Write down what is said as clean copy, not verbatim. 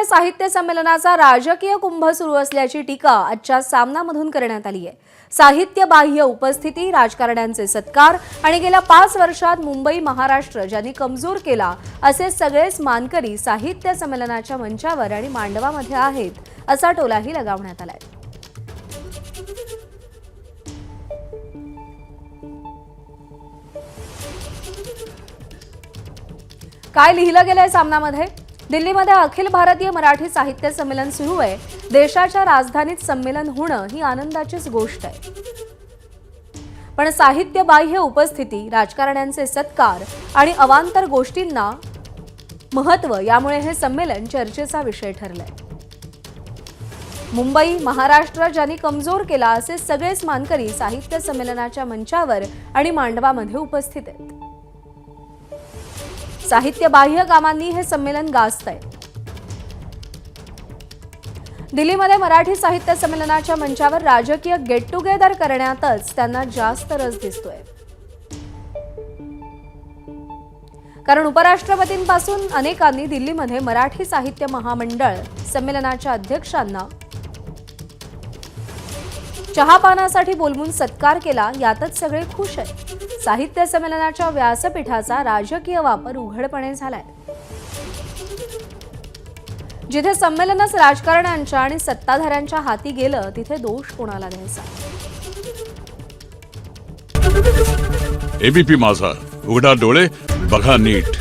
दिल्लीमध्ये साहित्य संमेलनाचा राजकीय कुंभ सुरू असल्याची टीका आजच्या सामनामधून करण्यात आली आहे। साहित्य बाह्य उपस्थिती, राजकारण्यांचे सत्कार आणि गेल्या 5 वर्षात मुंबई महाराष्ट्र ज्यांनी कमजोर केला असे सगळेच मानकरी साहित्य संमेलनाच्या मंचावर आणि मांडवामध्ये आहेत, असा टोलाही लगावण्यात आलाय। काय लिहिलं गेलंय सामनामध्ये? दिल्लीमध्ये अखिल भारतीय मराठी साहित्य संमेलन सुरू आहे। देशाच्या राजधानीत संमेलन होणं ही आनंदाचीच गोष्ट आहे, पण साहित्य बाह्य उपस्थिती, राजकारण्यांचे सत्कार आणि अवांतर गोष्टींना महत्त्व, यामुळे हे संमेलन चर्चेचा विषय ठरलंय। मुंबई महाराष्ट्र ज्यांनी कमजोर केला असे सगळेच मानकरी साहित्य संमेलनाच्या मंचावर आणि मांडवामध्ये उपस्थित आहेत। साहित्य बाह्य कामांनी हे संमेलन गाजतंय। दिल्लीमध्ये मराठी साहित्य संमेलनाच्या मंचावर राजकीय गेट टुगेदर करण्यातच त्यांना जास्त रस दिसतोय, कारण उपराष्ट्रपतींपासून अनेकांनी दिल्लीमध्ये मराठी साहित्य महामंडळ संमेलनाच्या अध्यक्षांना चहापानासाठी बोलवून सत्कार केला, यातच सगळे खुश आहेत। साहित्य संमेलनाच्या व्यासपीठाचा राजकीय वापर उघडपणे झालाय। जिथे संमेलनच राजकारण्यांच्या आणि सत्ताधाऱ्यांच्या हाती गेलं, तिथे दोष कोणाला द्यायचा? एबीपी माझा, उघडा डोळे बघा नीट।